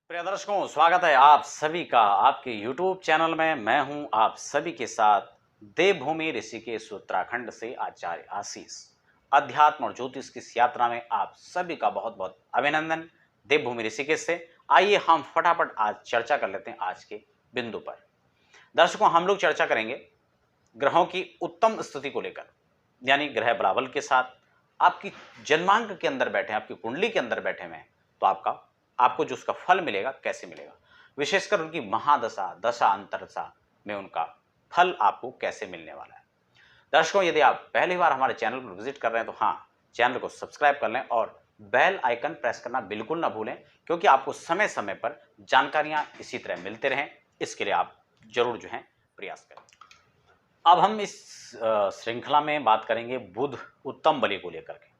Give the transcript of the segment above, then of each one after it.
प्रिय दर्शकों, स्वागत है आप सभी का आपके YouTube चैनल में। मैं हूं आप सभी के साथ देवभूमि ऋषिकेश उत्तराखंड से आचार्य आशीष। अध्यात्म और ज्योतिष की इस यात्रा में आप सभी का बहुत बहुत अभिनंदन। देवभूमि ऋषिकेश से आइए हम फटाफट आज चर्चा कर लेते हैं आज के बिंदु पर। दर्शकों, हम लोग चर्चा करेंगे ग्रहों की उत्तम स्थिति को लेकर, यानी ग्रह बलाबल के साथ आपकी जन्मांक के अंदर बैठे, आपकी कुंडली के अंदर बैठे हुए हैं, तो आपको जो उसका फल मिलेगा कैसे मिलेगा, विशेषकर उनकी महादशा, दशा, अंतरदशा में उनका फल आपको कैसे मिलने वाला है। दर्शकों, यदि आप पहली बार हमारे चैनल पर विजिट कर रहे हैं तो हाँ, चैनल को सब्सक्राइब कर लें और बेल आइकन प्रेस करना बिल्कुल ना भूलें, क्योंकि आपको समय समय पर जानकारियां इसी तरह मिलते रहें। इसके लिए आप जरूर जो है प्रयास करें। अब हम इस श्रृंखला में बात करेंगे बुध उत्तम बलि को लेकर के।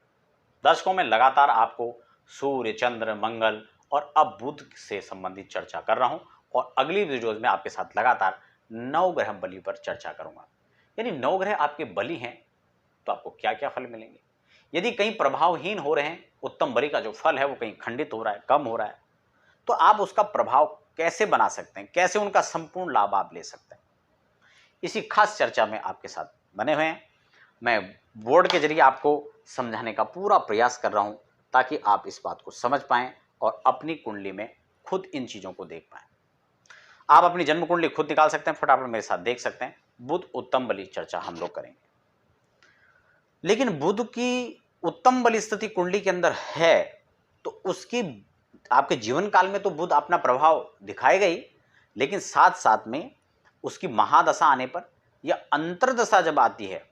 दर्शकों, मैं लगातार आपको सूर्य, चंद्र, मंगल और अब बुध से संबंधित चर्चा कर रहा हूं और अगली वीडियोज में आपके साथ लगातार नवग्रह बलि पर चर्चा करूंगा। यानी नवग्रह आपके बलि हैं तो आपको क्या क्या फल मिलेंगे। यदि कहीं प्रभावहीन हो रहे हैं, उत्तम बलि का जो फल है वो कहीं खंडित हो रहा है, कम हो रहा है, तो आप उसका प्रभाव कैसे बना सकते हैं, कैसे उनका संपूर्ण लाभ आप ले सकते हैं, इसी खास चर्चा में आपके साथ बने हुए हैं। मैं बोर्ड के जरिए आपको समझाने का पूरा प्रयास कर रहा हूं ताकि आप इस बात को समझ पाएं और अपनी कुंडली में खुद इन चीज़ों को देख पाएं। आप अपनी जन्म कुंडली खुद निकाल सकते हैं, फटाफट मेरे साथ देख सकते हैं। बुध उत्तम बलि चर्चा हम लोग करेंगे, लेकिन बुध की उत्तम बलि स्थिति कुंडली के अंदर है तो उसकी आपके जीवन काल में तो बुध अपना प्रभाव दिखाएगा ही, लेकिन साथ साथ में उसकी महादशा आने पर या अंतरदशा जब आती है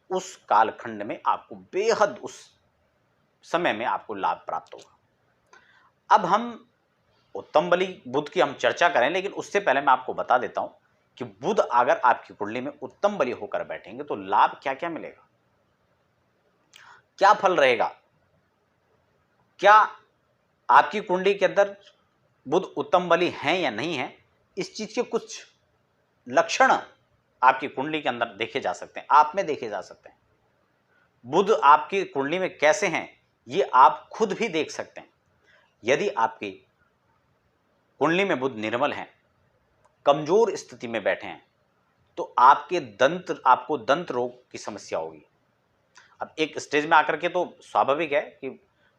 उस कालखंड में आपको बेहद, उस समय में आपको लाभ प्राप्त होगा। अब हम उत्तम बलि बुध की हम चर्चा करें, लेकिन उससे पहले मैं आपको बता देता हूं कि बुध अगर आपकी कुंडली में उत्तम बलि होकर बैठेंगे तो लाभ क्या क्या मिलेगा, क्या फल रहेगा। क्या आपकी कुंडली के अंदर बुध उत्तम बलि हैं या नहीं है, इस चीज के कुछ लक्षण आपकी कुंडली के अंदर देखे जा सकते हैं, आप में देखे जा सकते हैं। बुध आपकी कुंडली में कैसे हैं ये आप खुद भी देख सकते हैं। यदि आपकी कुंडली में बुध निर्मल हैं, कमजोर स्थिति में बैठे हैं, तो आपको दंत रोग की समस्या होगी। अब एक स्टेज में आकर के तो स्वाभाविक है कि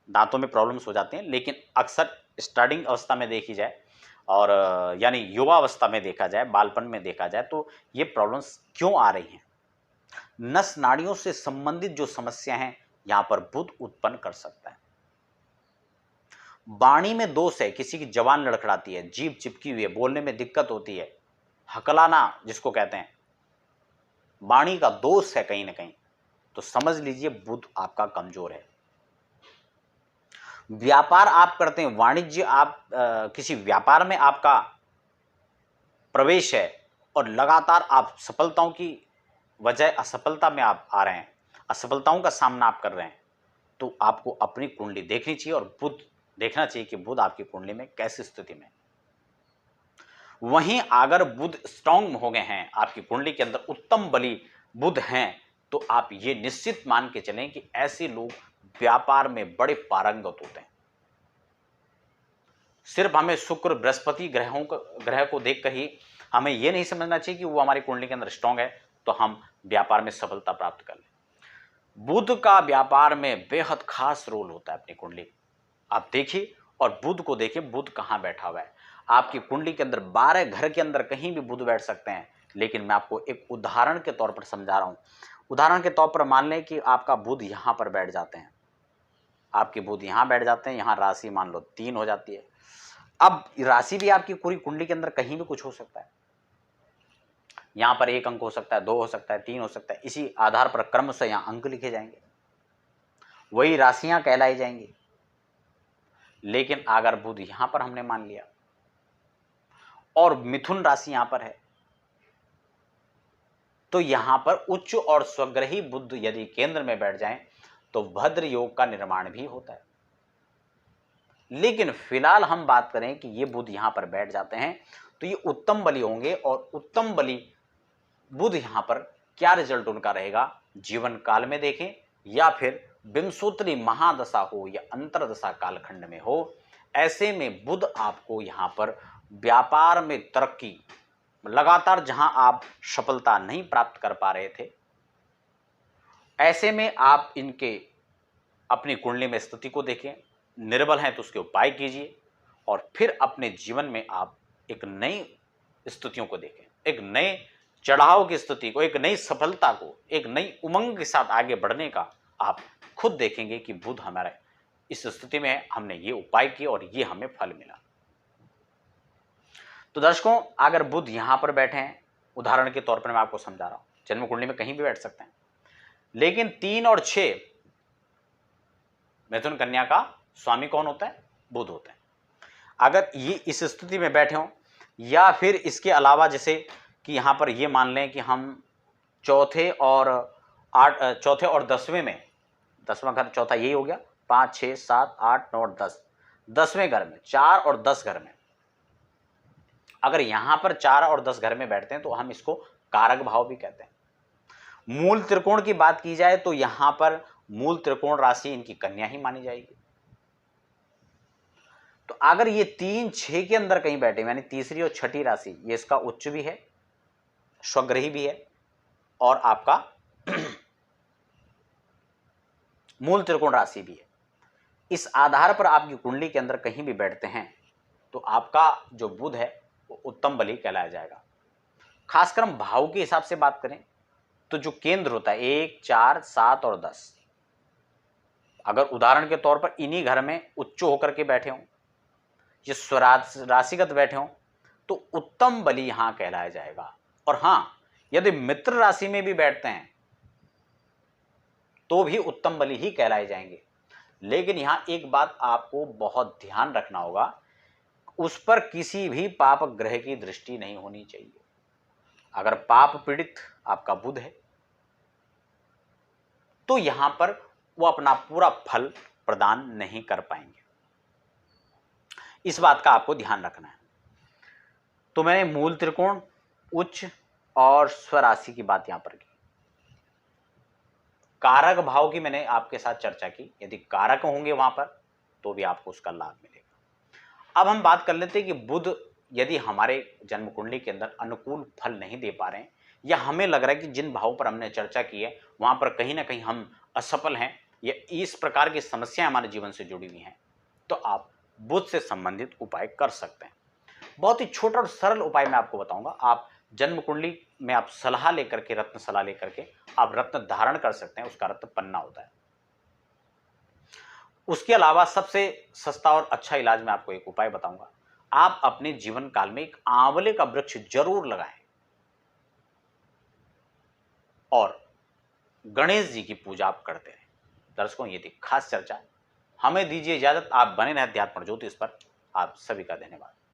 दांतों में प्रॉब्लम्स हो जाते हैं, लेकिन अक्सर स्टार्टिंग अवस्था में देखी जाए और यानी युवा अवस्था में देखा जाए, बालपन में देखा जाए, तो ये प्रॉब्लम्स क्यों आ रही हैं, नस नाड़ियों से संबंधित जो समस्या हैं यहां पर बुध उत्पन्न कर सकता है। वाणी में दोष है, किसी की जबान लड़खड़ाती है, जीभ चिपकी हुई है, बोलने में दिक्कत होती है, हकलाना जिसको कहते हैं, वाणी का दोष है कहीं ना कहीं, तो समझ लीजिए बुध आपका कमजोर है। व्यापार आप करते हैं, वाणिज्य आप किसी व्यापार में आपका प्रवेश है और लगातार आप सफलताओं की वजह असफलता में आप आ रहे हैं, असफलताओं का सामना आप कर रहे हैं, तो आपको अपनी कुंडली देखनी चाहिए और बुध देखना चाहिए कि बुध आपकी कुंडली में कैसी स्थिति में। वहीं अगर बुध स्ट्रांग हो गए हैं, आपकी कुंडली के अंदर उत्तम बलि बुध हैं, तो आप ये निश्चित मान के चलें कि ऐसे लोग व्यापार में बड़े पारंगत होते हैं। सिर्फ हमें शुक्र बृहस्पति ग्रह को देखकर ही हमें यह नहीं समझना चाहिए कि वो हमारी कुंडली के अंदर स्ट्रांग है तो हम व्यापार में सफलता प्राप्त कर लें। बुध का व्यापार में बेहद खास रोल होता है अपनी कुंडली। आप देखिए और बुध को देखिए, बुध कहां बैठा हुआ है। आपकी कुंडली के अंदर 12 घर के अंदर कहीं भी बुध बैठ सकते हैं, लेकिन मैं आपको एक उदाहरण के तौर पर समझा रहा हूं। उदाहरण के तौर पर मान लें कि आपका बुध यहां पर बैठ जाते हैं, आपके बुध यहां बैठ जाते हैं, यहां राशि मान लो 3 हो जाती है। अब राशि भी आपकी पूरी कुंडली के अंदर कहीं भी कुछ हो सकता है, यहां पर 1 अंक हो सकता है, 2 हो सकता है, 3 हो सकता है। इसी आधार पर क्रम से यहां अंक लिखे जाएंगे, वही राशियां कहलाई जाएंगी। लेकिन अगर बुध यहां पर हमने मान लिया और मिथुन राशि यहां पर है, तो यहां पर उच्च और स्वग्रही बुध यदि केंद्र में बैठ जाएं तो भद्र योग का निर्माण भी होता है। लेकिन फिलहाल हम बात करें कि ये बुध यहां पर बैठ जाते हैं तो ये उत्तम बलि होंगे, और उत्तम बलि बुध यहां पर क्या रिजल्ट उनका रहेगा जीवन काल में देखें या फिर विंशोत्तरी महादशा हो या अंतरदशा कालखंड में हो, ऐसे में बुध आपको यहाँ पर व्यापार में तरक्की, लगातार जहां आप सफलता नहीं प्राप्त कर पा रहे थे, ऐसे में आप इनके अपनी कुंडली में स्थिति को देखें, निर्बल हैं तो उसके उपाय कीजिए और फिर अपने जीवन में आप एक नई स्थितियों को देखें, एक नए चढ़ाव की स्थिति को, एक नई सफलता को, एक नई उमंग के साथ आगे बढ़ने का आप खुद देखेंगे कि बुध हमारे इस स्थिति में है, हमने ये उपाय किए और ये हमें फल मिला। तो दर्शकों, अगर बुध यहां पर बैठे हैं, उदाहरण के तौर पर मैं आपको समझा रहा हूं, जन्म कुंडली में कहीं भी बैठ सकते हैं, लेकिन 3 और 6 मिथुन कन्या का स्वामी कौन होता है? बुध होता है। अगर ये इस स्थिति में बैठे हों, या फिर इसके अलावा जैसे कि यहां पर ये मान लें कि हम चौथे और 10वें में, 10वां घर चौथा यही हो गया, 5 6 7 8 9 और 10, 10वें घर में 4 और 10 घर में, अगर यहां पर 4 और 10 घर में बैठते हैं तो हम इसको कारक भाव भी कहते हैं। मूल त्रिकोण की बात की जाए तो यहां पर मूल त्रिकोण राशि इनकी कन्या ही मानी जाएगी। तो अगर ये 3 6 के अंदर कहीं बैठे, यानी तीसरी और छठी राशि, ये इसका उच्च भी है, स्वग्रही भी है और आपका मूल त्रिकोण राशि भी है, इस आधार पर आपकी कुंडली के अंदर कहीं भी बैठते हैं तो आपका जो बुध है वो उत्तम बली कहलाया जाएगा। खासकर हम भाव के हिसाब से बात करें तो जो केंद्र होता है 1 4 7 और 10, अगर उदाहरण के तौर पर इन्हीं घर में उच्च होकर के बैठे हों, ये स्वराशिगत बैठे हों, तो उत्तम बली यहां कहलाया जाएगा। और हां, यदि मित्र राशि में भी बैठते हैं तो भी उत्तम बली ही कहलाए जाएंगे। लेकिन यहां एक बात आपको बहुत ध्यान रखना होगा, उस पर किसी भी पाप ग्रह की दृष्टि नहीं होनी चाहिए। अगर पाप पीड़ित आपका बुध है तो यहां पर वो अपना पूरा फल प्रदान नहीं कर पाएंगे, इस बात का आपको ध्यान रखना है। तो मैंने मूल त्रिकोण, उच्च और स्वराशि की बात यहां पर की। कारक भाव की मैंने आपके साथ चर्चा की, यदि कारक होंगे वहां पर तो भी आपको उसका लाभ मिलेगा। अब हम बात कर लेते हैं कि बुध यदि हमारे जन्म कुंडली के अंदर अनुकूल फल नहीं दे पा रहे हैं, या हमें लग रहा है कि जिन भावों पर हमने चर्चा की है वहां पर कहीं ना कहीं हम असफल हैं, या इस प्रकार की समस्याएं हमारे जीवन से जुड़ी हुई हैं, तो आप बुध से संबंधित उपाय कर सकते हैं। बहुत ही छोटा और सरल उपाय मैं आपको बताऊंगा। आप जन्म कुंडली में आप सलाह लेकर के, रत्न सलाह लेकर के आप रत्न धारण कर सकते हैं, उसका रत्न पन्ना होता है। उसके अलावा सबसे सस्ता और अच्छा इलाज मैं आपको एक उपाय बताऊंगा। आप अपने जीवन काल में एक आंवले का वृक्ष जरूर लगाएं और गणेश जी की पूजा आप करते रहें। दर्शकों, ये थी खास चर्चा। हमें दीजिए इजाजत, आप बने रहें अध्यात्म ज्योतिष पर। आप सभी का धन्यवाद।